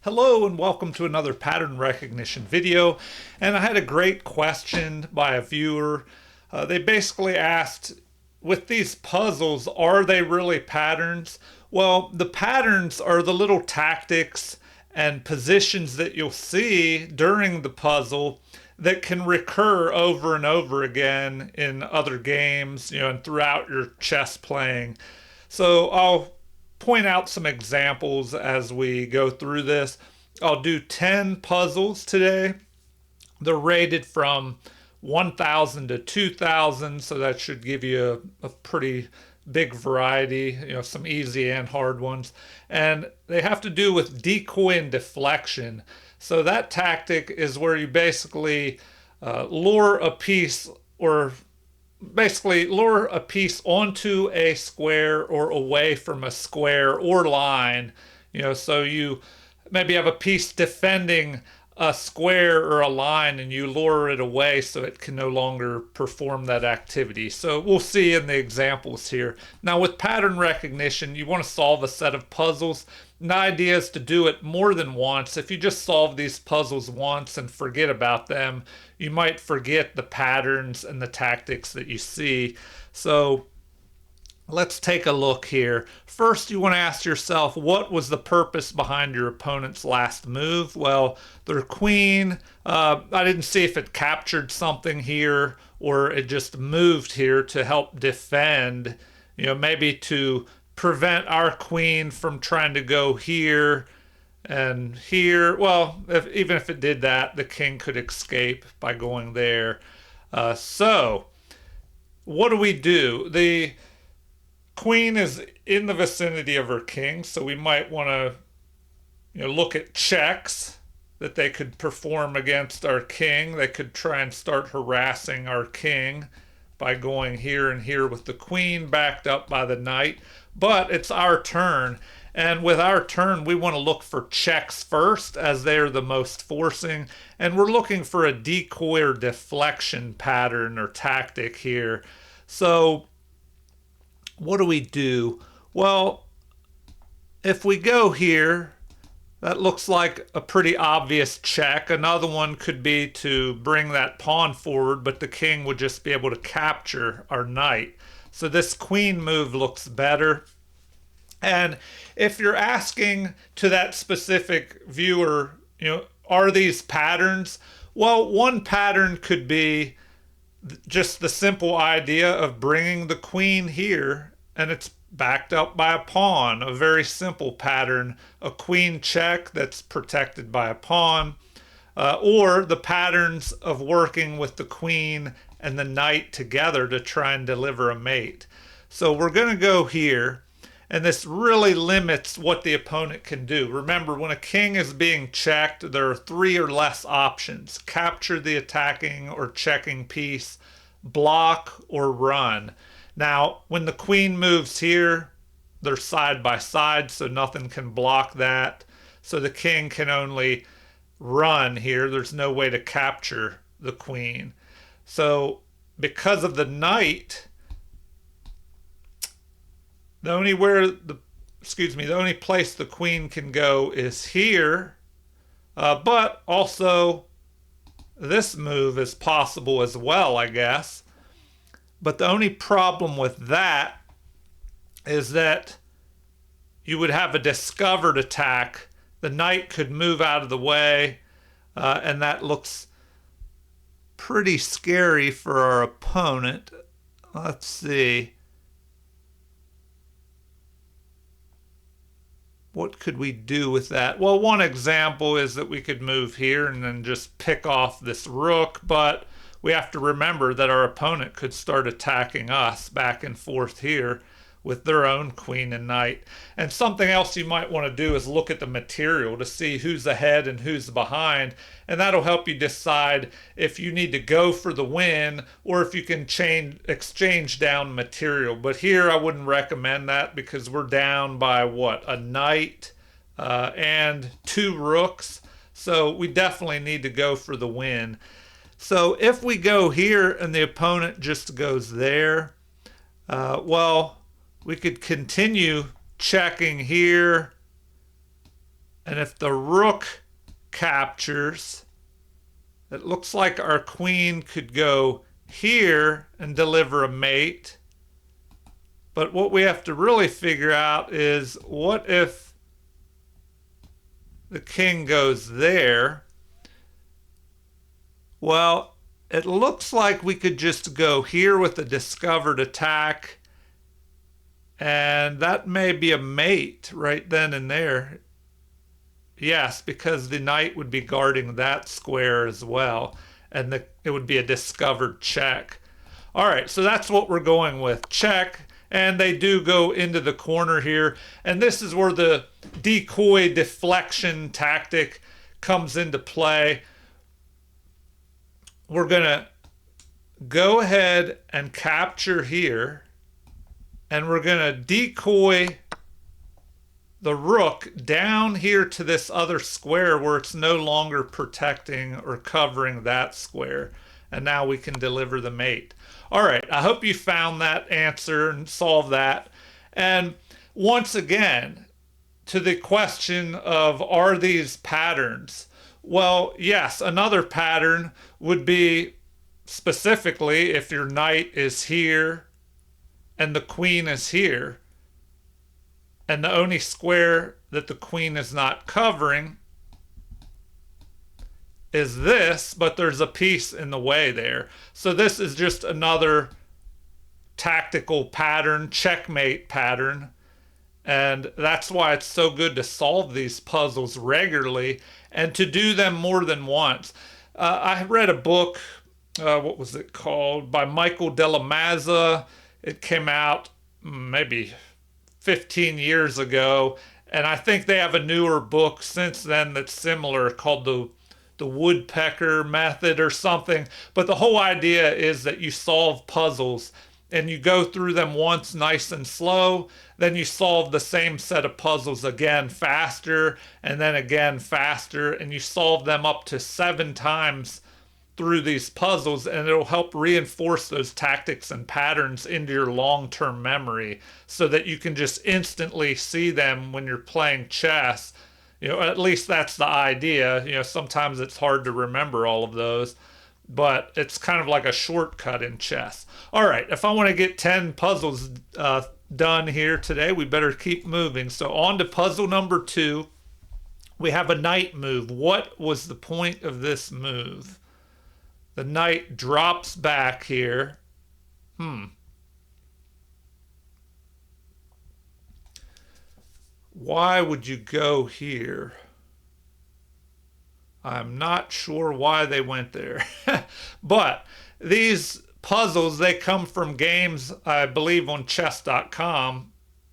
Hello and welcome to another pattern recognition video. And I had a great question by a viewer. They basically asked, with these puzzles, are they really patterns? Well, the patterns are the little tactics and positions that you'll see during the puzzle that can recur over and over again in other games, and throughout your chess playing. So I'll point out some examples as we go through this. I'll do 10 puzzles today. They're rated from 1,000 to 2,000, so that should give you a pretty big variety, some easy and hard ones. And they have to do with decoy and deflection. So that tactic is where you basically lure a piece or basically lure a piece onto a square or away from a square or line. So you maybe have a piece defending a square or a line and you lure it away so it can no longer perform that activity. So we'll see in the examples here. Now with pattern recognition, you want to solve a set of puzzles. And the idea is to do it more than once. If you just solve these puzzles once and forget about them, you might forget the patterns and the tactics that you see. So let's take a look here. First, you want to ask yourself, what was the purpose behind your opponent's last move? Well, their queen, I didn't see if it captured something here or it just moved here to help defend, maybe to prevent our queen from trying to go here and here. Well, even if it did that, the king could escape by going there. So what do we do? The queen is in the vicinity of her king, so we might want to look at checks that they could perform against our king. They could try and start harassing our king by going here and here with the queen backed up by the knight. But it's our turn, and with our turn we want to look for checks first, as they're the most forcing, and we're looking for a decoy or deflection pattern or tactic here. So what do we do? Well, if we go here, that looks like a pretty obvious check. Another one could be to bring that pawn forward, but the king would just be able to capture our knight. So this queen move looks better. And if you're asking to that specific viewer, are these patterns? Well, one pattern could be just the simple idea of bringing the queen here and it's backed up by a pawn, a very simple pattern, a queen check that's protected by a pawn, or the patterns of working with the queen and the knight together to try and deliver a mate. So we're going to go here, and this really limits what the opponent can do. Remember, when a king is being checked, there are 3 or less options: capture the attacking or checking piece, block, or run. Now, when the queen moves here, they're side by side, so nothing can block that. So the king can only run here. There's no way to capture the queen. So because of the knight, the only place the queen can go is here. But also this move is possible as well, I guess. But the only problem with that is that you would have a discovered attack. The knight could move out of the way, and that looks pretty scary for our opponent. Let's see. What could we do with that? Well, one example is that we could move here and then just pick off this rook, but we have to remember that our opponent could start attacking us back and forth here with their own queen and knight. And something else you might want to do is look at the material to see who's ahead and who's behind, and that'll help you decide if you need to go for the win or if you can exchange down material. But here I wouldn't recommend that because we're down by a knight and 2 rooks, so we definitely need to go for the win. So if we go here and the opponent just goes there, well, we could continue checking here And if the rook captures, it looks like our queen could go here and deliver a mate. But what we have to really figure out is, what if the king goes there? Well, it looks like we could just go here with a discovered attack, and that may be a mate right then and there. Yes, because the knight would be guarding that square as well, and it would be a discovered check. All right, so that's what we're going with, check. And they do go into the corner here, and this is where the decoy deflection tactic comes into play. We're going to go ahead and capture here, and we're going to decoy the rook down here to this other square where it's no longer protecting or covering that square. And now we can deliver the mate. All right, I hope you found that answer and solved that. And once again, to the question of, are these patterns? Well, yes, another pattern would be, specifically, if your knight is here and the queen is here, and the only square that the queen is not covering is this, but there's a piece in the way there. So this is just another tactical pattern, checkmate pattern. And that's why it's so good to solve these puzzles regularly and to do them more than once. I read a book, what was it called, by Michael Della Mazza. It came out maybe 15 years ago, and I think they have a newer book since then that's similar, called the woodpecker method or something. But the whole idea is that you solve puzzles and you go through them once nice and slow, then you solve the same set of puzzles again faster, and then again faster, and you solve them up to 7 times through these puzzles, and it'll help reinforce those tactics and patterns into your long-term memory so that you can just instantly see them when you're playing chess. You know, at least that's the idea. You know, sometimes it's hard to remember all of those, but it's kind of like a shortcut in chess. All right, if I want to get 10 puzzles done here today, we better keep moving. So on to puzzle number 2. We have a knight move. What was the point of this move? The knight drops back here. Why would you go here? I'm not sure why they went there. But these puzzles, they come from games, I believe, on chess.com.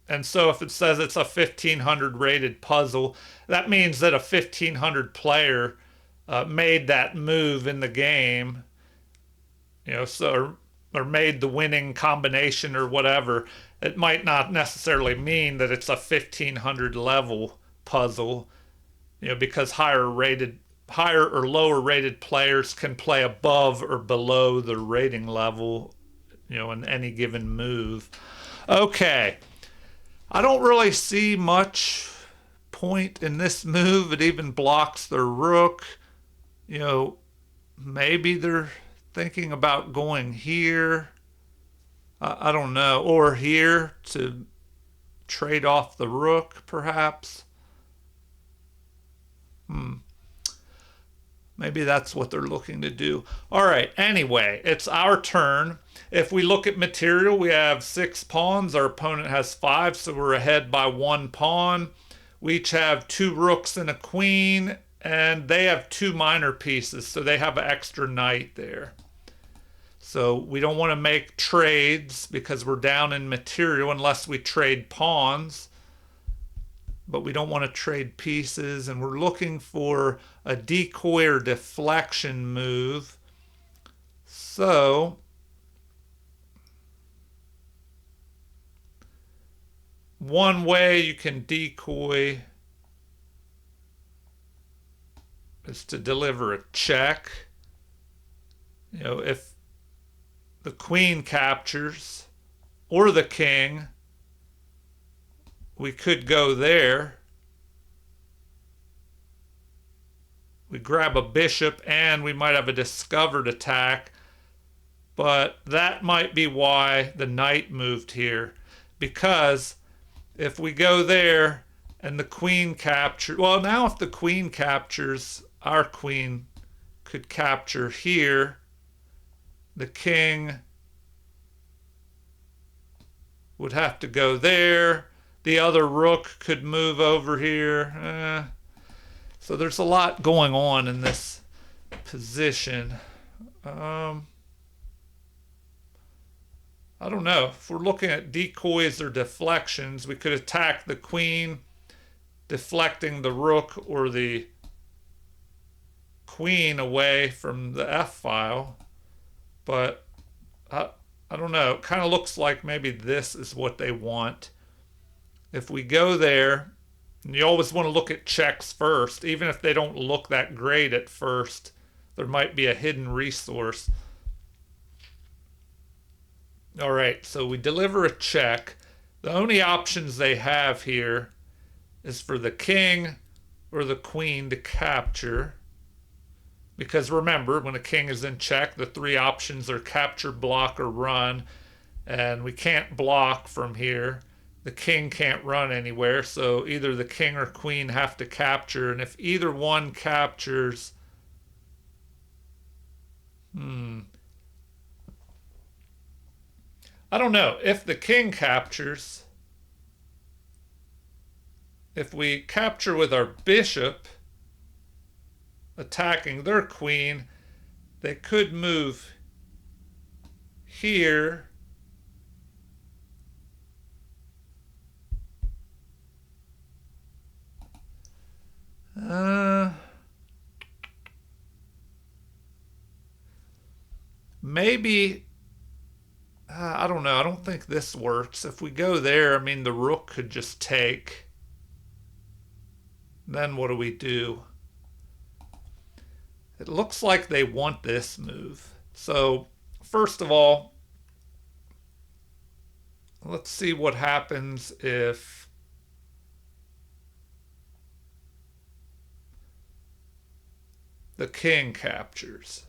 And so if it says it's a 1500 rated puzzle, that means that a 1500 player made that move in the game, you know, so, or made the winning combination or whatever. It might not necessarily mean that it's a 1500 level puzzle, you know, because higher or lower rated players can play above or below the rating level, you know, in any given move. Okay, I don't really see much point in this move. It even blocks the rook. You know, maybe they're thinking about going here. I don't know. Or here to trade off the rook, perhaps. Maybe that's what they're looking to do. All right, anyway, it's our turn. If we look at material, we have 6 pawns. Our opponent has 5, so we're ahead by 1 pawn. We each have 2 rooks and a queen, and they have 2 minor pieces, so they have an extra knight there. So we don't want to make trades because we're down in material unless we trade pawns. But we don't want to trade pieces, and we're looking for a decoy or deflection move. So one way you can decoy is to deliver a check. You know, if the queen captures or the king, we could go there. We grab a bishop and we might have a discovered attack. But that might be why the knight moved here. Because if we go there and the queen captures... Well, now if the queen captures, our queen could capture here. The king would have to go there. The other rook could move over here. So there's a lot going on in this position. I don't know. If we're looking at decoys or deflections, we could attack the queen, deflecting the rook or the queen away from the f-file. But I don't know. It kind of looks like maybe this is what they want. If we go there, and you always want to look at checks first, even if they don't look that great at first, there might be a hidden resource. All right, so we deliver a check. The only options they have here is for the king or the queen to capture. Because remember, when a king is in check, the three options are capture, block, or run. And we can't block from here. The king can't run anywhere, so either the king or queen have to capture. And if either one captures... I don't know. If the king captures, if we capture with our bishop, attacking their queen, they could move here. Maybe, I don't know. I don't think this works. If we go there, I mean, the rook could just take. Then what do we do? It looks like they want this move. So, first of all, let's see what happens if the king captures.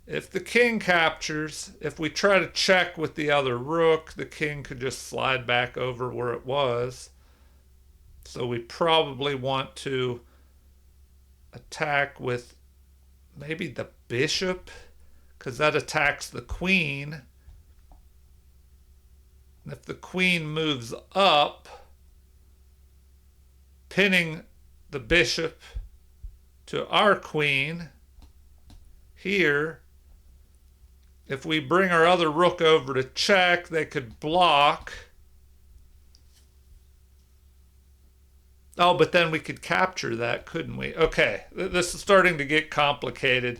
If the king captures, if we try to check with the other rook, the king could just slide back over where it was. So we probably want to attack with maybe the bishop, because that attacks the queen. And if the queen moves up, pinning the bishop to our queen here, if we bring our other rook over to check, they could block. Oh, but then we could capture that, couldn't we? Okay, this is starting to get complicated.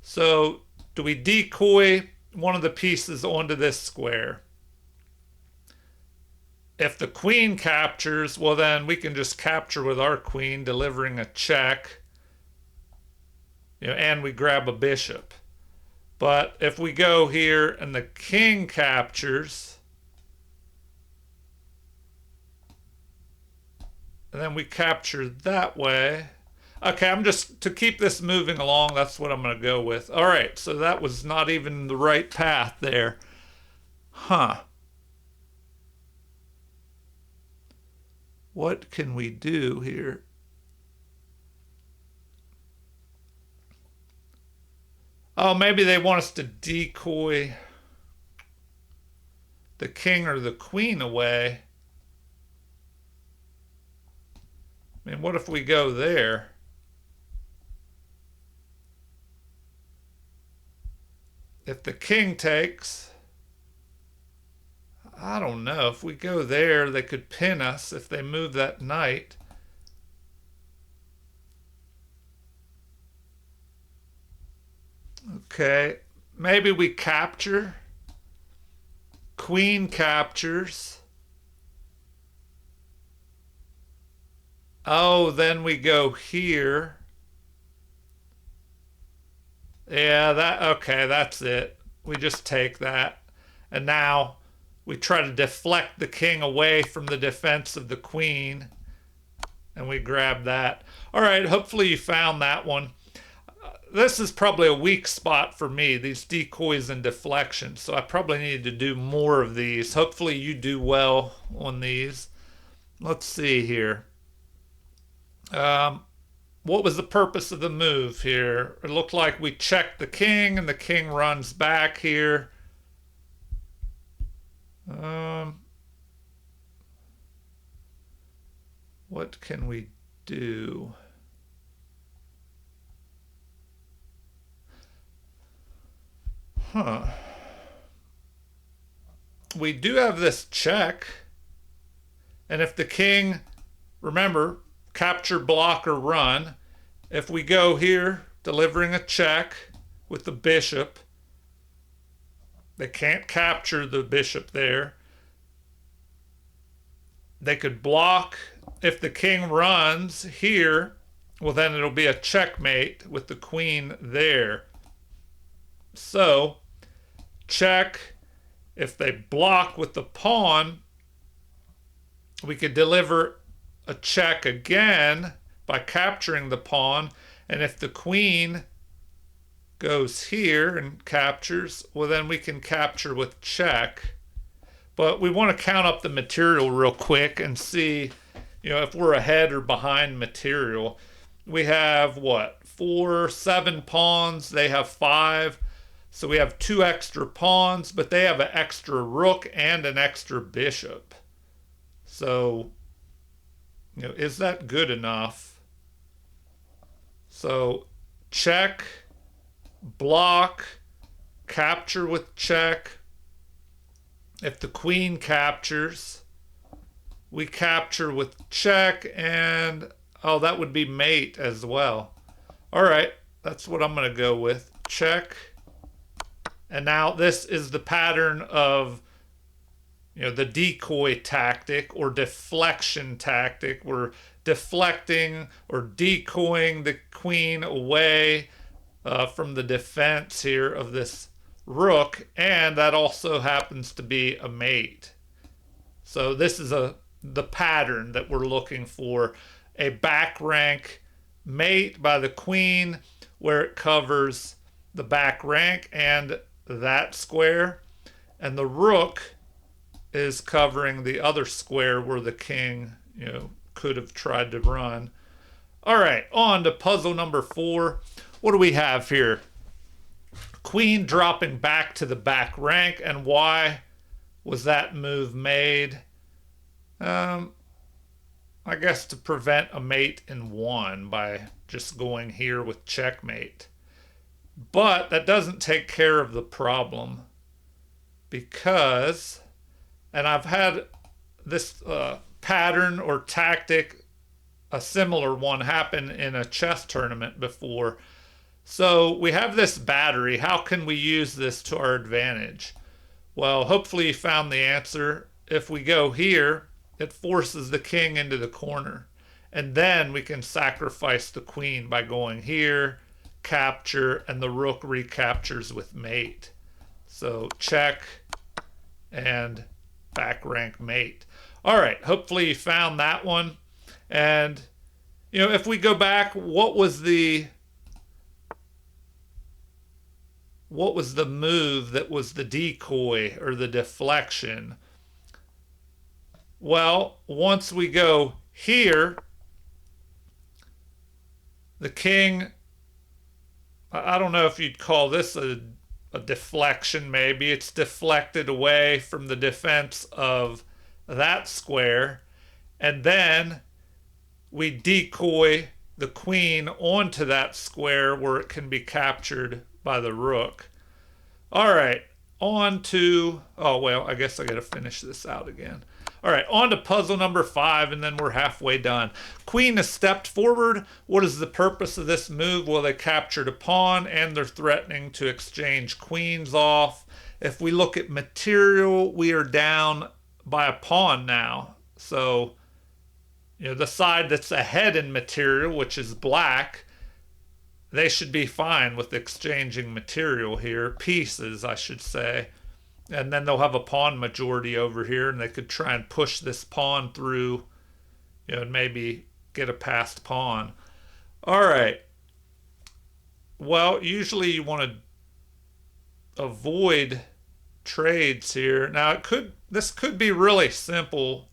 So, do we decoy one of the pieces onto this square? If the queen captures, well then we can just capture with our queen, delivering a check. And we grab a bishop. But if we go here and the king captures, and then we capture that way. Okay, I'm just, to keep this moving along, that's what I'm going to go with. All right, so that was not even the right path there. Huh. What can we do here? Oh, maybe they want us to decoy the king or the queen away. I mean, what if we go there? If the king takes, I don't know. If we go there, they could pin us if they move that knight. Okay, maybe we capture. Queen captures. Oh, then we go here. Yeah, okay, that's it. We just take that. And now we try to deflect the king away from the defense of the queen. And we grab that. All right, hopefully you found that one. this is probably a weak spot for me, these decoys and deflections. So I probably need to do more of these. Hopefully you do well on these. Let's see here. What was the purpose of the move here? It looked like we checked the king and the king runs back here. What can we do? We do have this check. And if the king, remember, capture, block, or run, if we go here, delivering a check with the bishop, they can't capture the bishop there. They could block. If the king runs here, well, then it'll be a checkmate with the queen there. So, check. If they block with the pawn, we could deliver a check again by capturing the pawn. And if the queen goes here and captures, well, then we can capture with check. But we want to count up the material real quick and see, if we're ahead or behind material. We have what? 7 pawns. They have 5. So we have 2 extra pawns, but they have an extra rook and an extra bishop. So, is that good enough? So, check, block, capture with check. If the queen captures, we capture with check, and, that would be mate as well. All right, that's what I'm going to go with. Check. And now this is the pattern of, the decoy tactic or deflection tactic. We're deflecting or decoying the queen away from the defense here of this rook. And that also happens to be a mate. So this is the pattern that we're looking for. A back rank mate by the queen where it covers the back rank and that square, and the rook is covering the other square where the king, could have tried to run. All right, on to puzzle number 4. What do we have here? Queen dropping back to the back rank, and why was that move made? I guess to prevent a mate in 1 by just going here with checkmate. But that doesn't take care of the problem because, and I've had this pattern or tactic, a similar one, happen in a chess tournament before. So we have this battery. How can we use this to our advantage? Well, hopefully you found the answer. If we go here, it forces the king into the corner. And then we can sacrifice the queen by going here, capture, and the rook recaptures with mate. So check and back rank mate. All right, hopefully you found that one. And if we go back, what was the move that was the decoy or the deflection? Well, once we go here, the king, I don't know if you'd call this a deflection, maybe. It's deflected away from the defense of that square. And then we decoy the queen onto that square where it can be captured by the rook. All right, on to, I guess I got to finish this out again. All right, on to puzzle number 5, and then we're halfway done. Queen has stepped forward. What is the purpose of this move? Well, they captured a pawn, and they're threatening to exchange queens off. If we look at material, we are down by a pawn now. So, the side that's ahead in material, which is black, they should be fine with exchanging material here. Pieces, I should say. And then they'll have a pawn majority over here, and they could try and push this pawn through, and maybe get a passed pawn. All right. Well, usually you want to avoid trades here. Now this could be really simple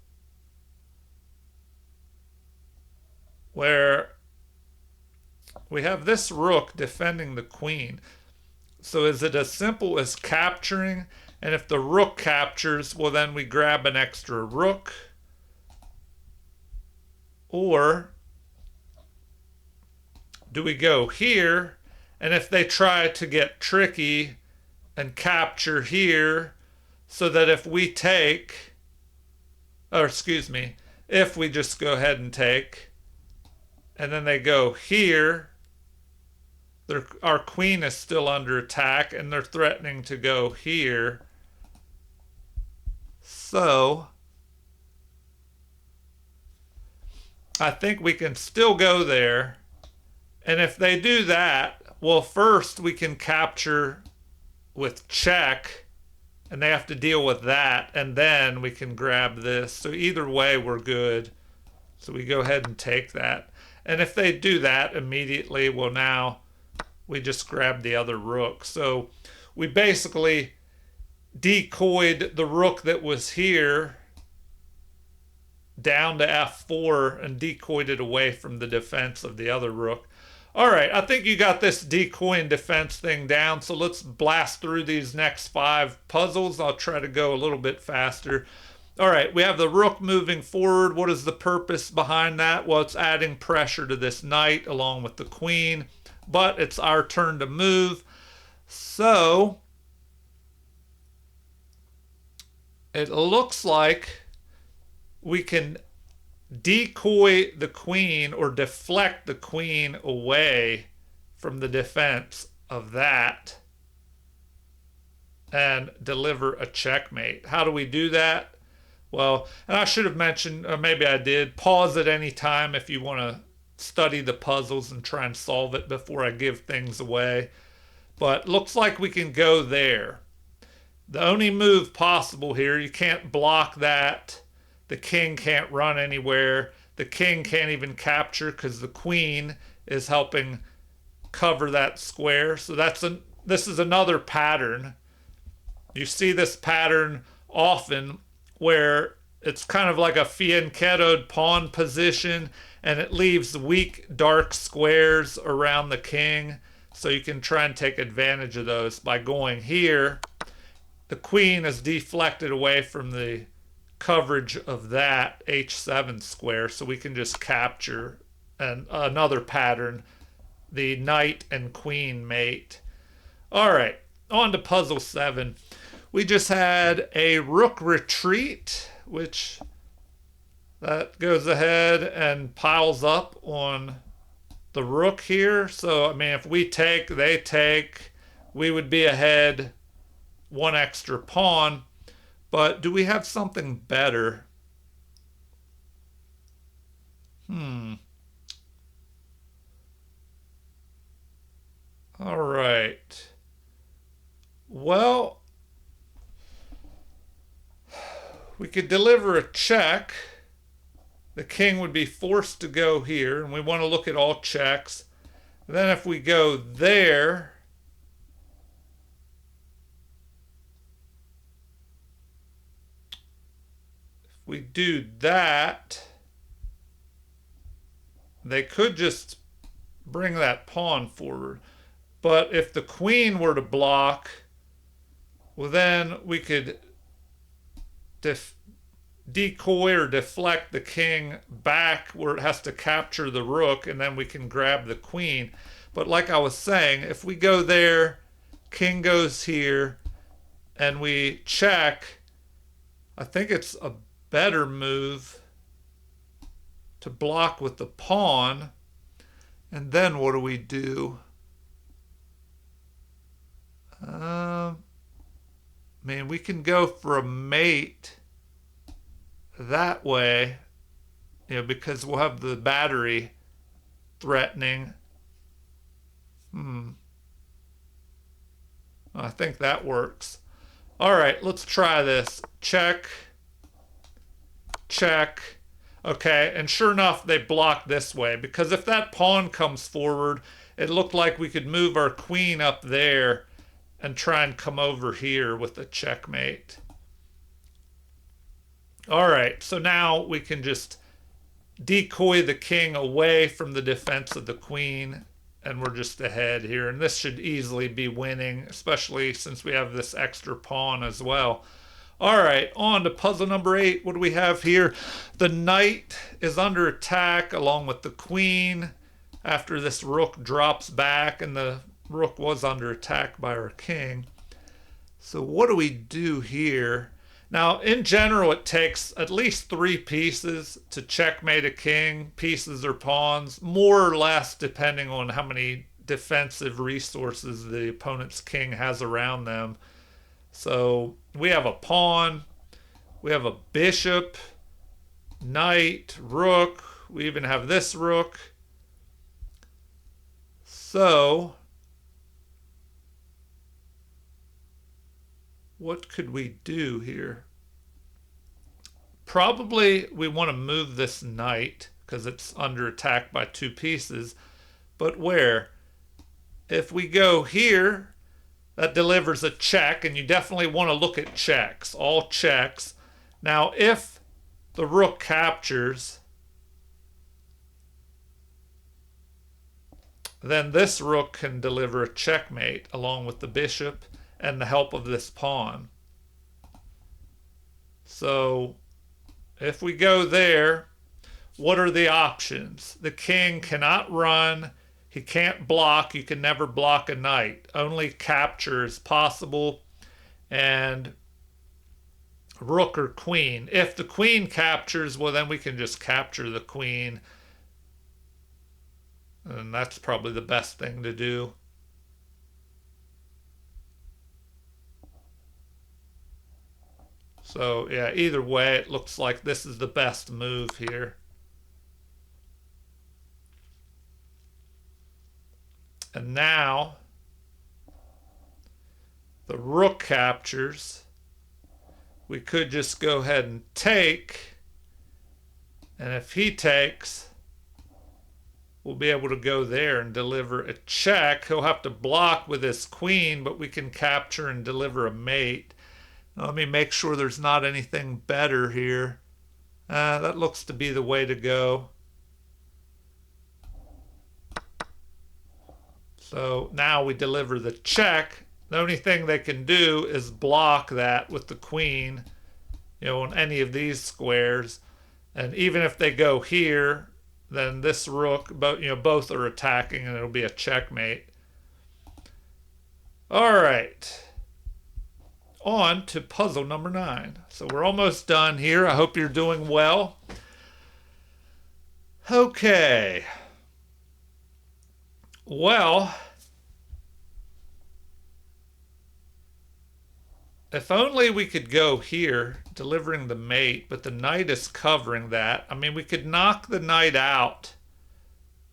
where we have this rook defending the queen. So is it as simple as capturing? And if the rook captures, well, then we grab an extra rook. Or do we go here? And if they try to get tricky and capture here, so that if we take, or excuse me, if we just go ahead and take, and then they go here, our queen is still under attack and they're threatening to go here. So I think we can still go there. And if they do that, well, first we can capture with check and they have to deal with that. And then we can grab this. So either way, we're good. So we go ahead and take that. And if they do that immediately, well, now we just grab the other rook. So we basically decoyed the rook that was here down to f4 and decoyed it away from the defense of the other rook. All right, I think you got this decoy and defense thing down, so let's blast through these next 5 puzzles. I'll try to go a little bit faster. All right, we have the rook moving forward. What is the purpose behind that? Well, it's adding pressure to this knight along with the queen, but it's our turn to move. So it looks like we can decoy the queen or deflect the queen away from the defense of that and deliver a checkmate. How do we do that? Well, and I should have mentioned, or maybe I did, pause at any time if you want to study the puzzles and try and solve it before I give things away. But looks like we can go there. The only move possible here, you can't block that. The king can't run anywhere. The king can't even capture because the queen is helping cover that square. So this is another pattern. You see this pattern often where it's kind of like a fianchettoed pawn position and it leaves weak dark squares around the king. So you can try and take advantage of those by going here. The queen is deflected away from the coverage of that h7 square, so we can just capture another pattern, the knight and queen mate. All right, on to puzzle 7. We just had a rook retreat, which that goes ahead and piles up on the rook here. So, I mean, if we take, they take, we would be ahead 1 extra pawn. But do we have something better? All right. Well, we could deliver a check. The king would be forced to go here, and we want to look at all checks. Then if we go there, we do that, they could just bring that pawn forward. But if the queen were to block, well, then we could decoy or deflect the king back where it has to capture the rook, and then we can grab the queen. But like I was saying, if we go there, king goes here, and we check, I think it's a better move to block with the pawn. And then what do we do? I mean, we can go for a mate that way, you know, because we'll have the battery threatening. I think that works. All right, let's try this. Check. Check. Okay, and sure enough, they blocked this way, because if that pawn comes forward, it looked like we could move our queen up there and try and come over here with a checkmate. All right, so now we can just decoy the king away from the defense of the queen, and we're just ahead here. And this should easily be winning, especially since we have this extra pawn as well. All right, on to puzzle number 8. What do we have here? The knight is under attack along with the queen after this rook drops back, and the rook was under attack by our king. So what do we do here? Now, in general, it takes at least 3 pieces to checkmate a king, pieces or pawns, more or less depending on how many defensive resources the opponent's king has around them. So we have a pawn, we have a bishop, knight, rook, we even have this rook. So what could we do here? Probably we want to move this knight because it's under attack by 2 pieces. But where? If we go here, that delivers a check, and you definitely want to look at checks, all checks. Now, if the rook captures, then this rook can deliver a checkmate along with the bishop and the help of this pawn. So if we go there, what are the options? The king cannot run. He can't block. You can never block a knight. Only capture is possible. And rook or queen. If the queen captures, well, then we can just capture the queen. And that's probably the best thing to do. So, yeah, either way, it looks like this is the best move here. And now the rook captures. We could just go ahead and take. And if he takes, we'll be able to go there and deliver a check. He'll have to block with his queen, but we can capture and deliver a mate. Now, let me make sure there's not anything better here. That looks to be the way to go. So now we deliver the check. The only thing they can do is block that with the queen, on any of these squares. And even if they go here, then this rook, both are attacking, and it'll be a checkmate. All right. On to puzzle number 9. So we're almost done here. I hope you're doing well. Okay. Well, if only we could go here, delivering the mate, but the knight is covering that. I mean, we could knock the knight out,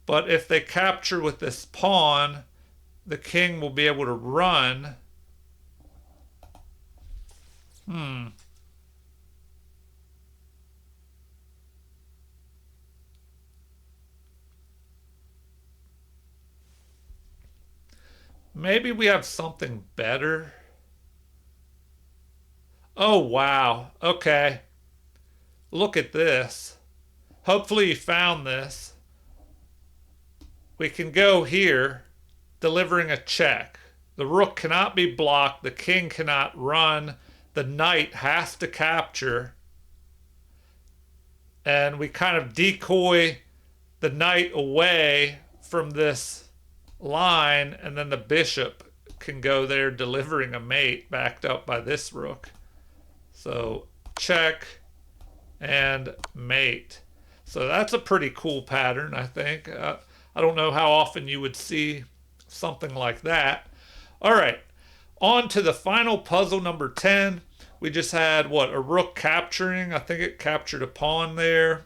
but if they capture with this pawn, the king will be able to run. Maybe we have something better. Oh, wow. Okay. Look at this. Hopefully you found this. We can go here, delivering a check. The rook cannot be blocked. The king cannot run. The knight has to capture. And we kind of decoy the knight away from this line, and then the bishop can go there delivering a mate backed up by this rook. So check and mate. So that's a pretty cool pattern, I think. I don't know how often you would see something like that. All right, on to the final puzzle, number 10. We just had, a rook capturing. I think it captured a pawn there.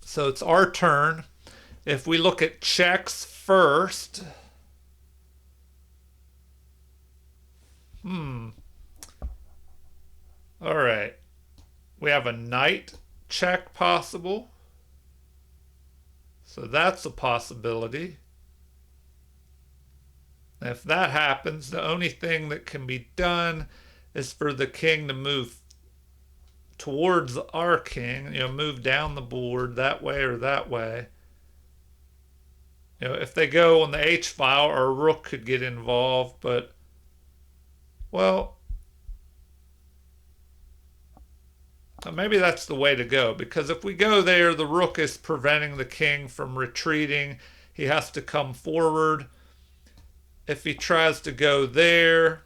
So it's our turn. If we look at checks first. All right. We have a knight check possible? So that's a possibility. If that happens, the only thing that can be done is for the king to move towards our king, move down the board that way or that way. If they go on the H file, our rook could get involved, but, well, maybe that's the way to go, because if we go there, the rook is preventing the king from retreating. He has to come forward. If he tries to go there,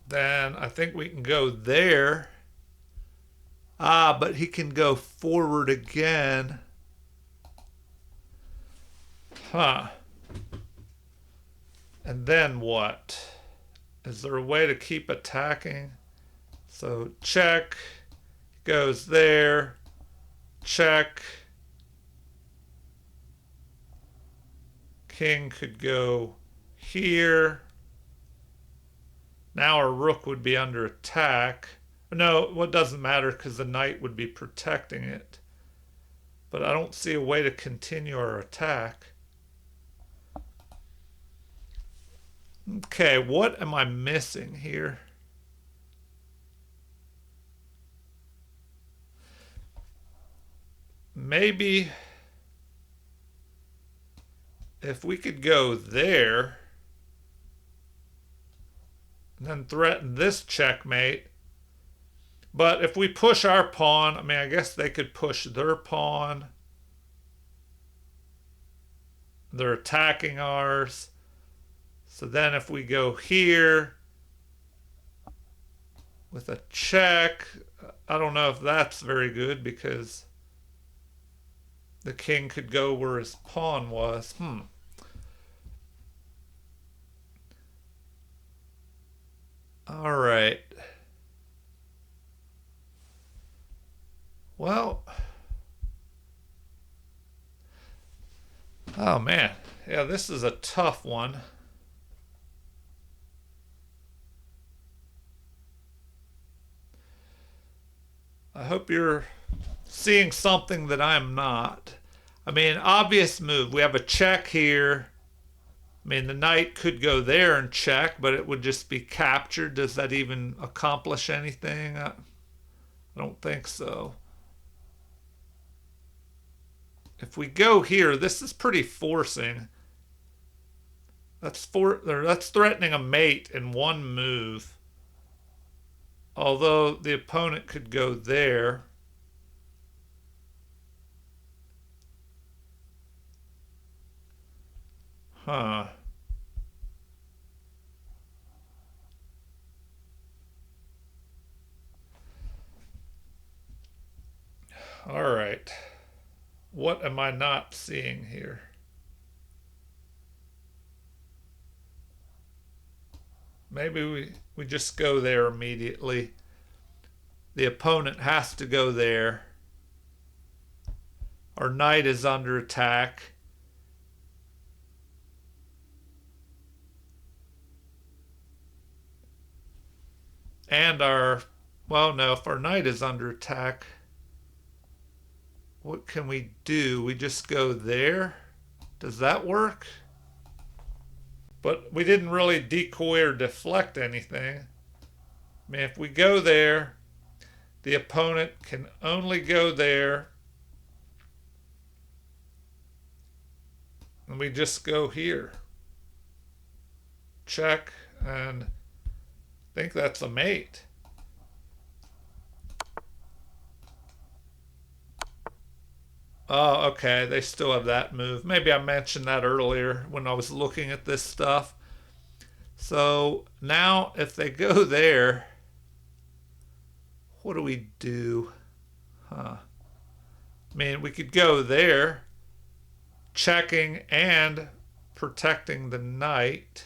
then I think we can go there. But he can go forward again. Huh. And then what? Is there a way to keep attacking? So check. Goes there. Check. King could go here. Now our rook would be under attack. No, well, it doesn't matter because the knight would be protecting it. But I don't see a way to continue our attack. Okay, what am I missing here? Maybe if we could go there and then threaten this checkmate. But if we push our pawn, I mean, I guess they could push their pawn. They're attacking ours. So then if we go here with a check, I don't know if that's very good because the king could go where his pawn was. All right. Well, oh man, yeah, this is a tough one. I hope you're seeing something that I'm not. I mean, obvious move. We have a check here. I mean, the knight could go there and check, but it would just be captured. Does that even accomplish anything? I don't think so. If we go here, this is pretty forcing. That's threatening a mate in one move. Although the opponent could go there. Huh. All right. What am I not seeing here? Maybe we just go there immediately. The opponent has to go there. Our knight is under attack. And well, no, if our knight is under attack, what can we do? We just go there? Does that work? But we didn't really decoy or deflect anything. I mean, if we go there, the opponent can only go there. And we just go here. Check, and I think that's a mate. Oh, okay. They still have that move. Maybe I mentioned that earlier when I was looking at this stuff. So now if they go there, what do we do? I mean, we could go there, checking and protecting the knight.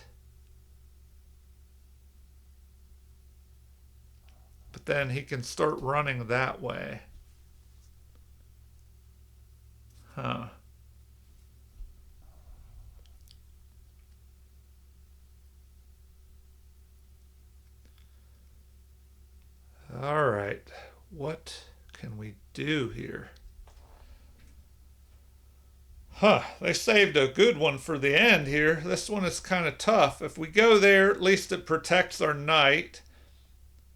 But then he can start running that way. do here? Huh, they saved a good one for the end here. This one is kind of tough. If we go there, at least it protects our knight.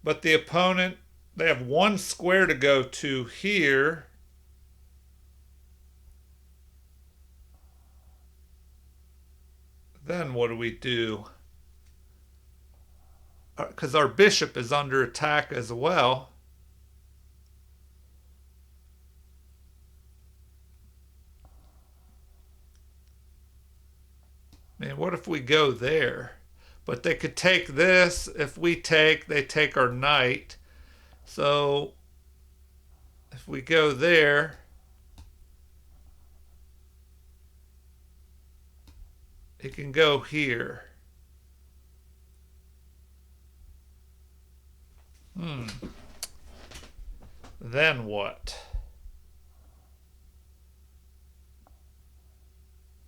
But the opponent, they have one square to go to here. Then what do we do? Because our bishop is under attack as well. Man, what if we go there? But they could take this. If we take, they take our knight. So if we go there, it can go here. Then what?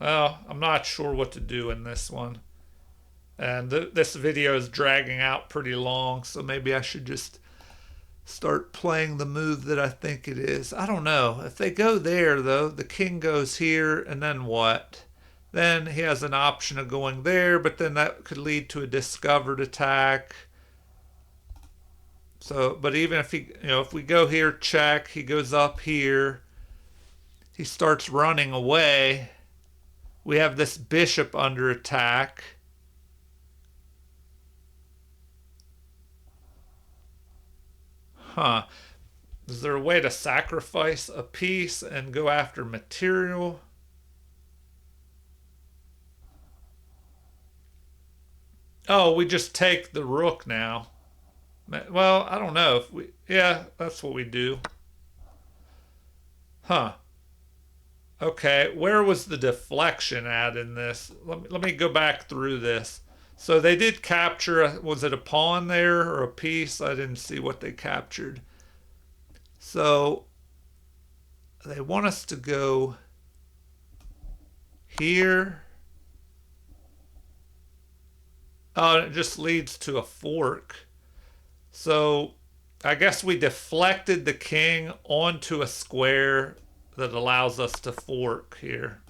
Well, I'm not sure what to do in this one. And this video is dragging out pretty long, so maybe I should just start playing the move that I think it is. I don't know. If they go there, though, the king goes here, and then what? Then he has an option of going there, but then that could lead to a discovered attack. So, but even if he, if we go here, check, he goes up here, he starts running away. We have this bishop under attack. Huh. Is there a way to sacrifice a piece and go after material? Oh, we just take the rook now. Well, I don't know if we... Yeah, that's what we do. Huh. Okay, where was the deflection at in this? Let me go back through this. So they did capture, was it a pawn there or a piece? I didn't see what they captured. So they want us to go here. Oh, it just leads to a fork. So I guess we deflected the king onto a square that allows us to fork here.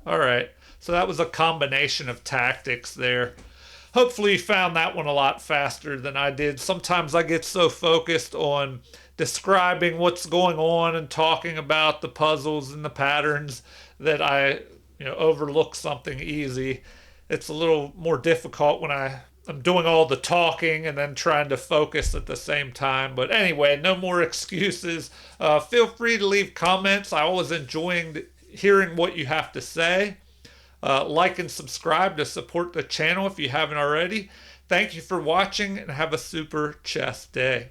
All right, so that was a combination of tactics there. Hopefully you found that one a lot faster than I did. Sometimes I get so focused on describing what's going on and talking about the puzzles and the patterns that I overlook something easy. It's a little more difficult when I'm doing all the talking and then trying to focus at the same time. But anyway, no more excuses. Feel free to leave comments. I always enjoying hearing what you have to say. Like and subscribe to support the channel if you haven't already. Thank you for watching and have a super chess day.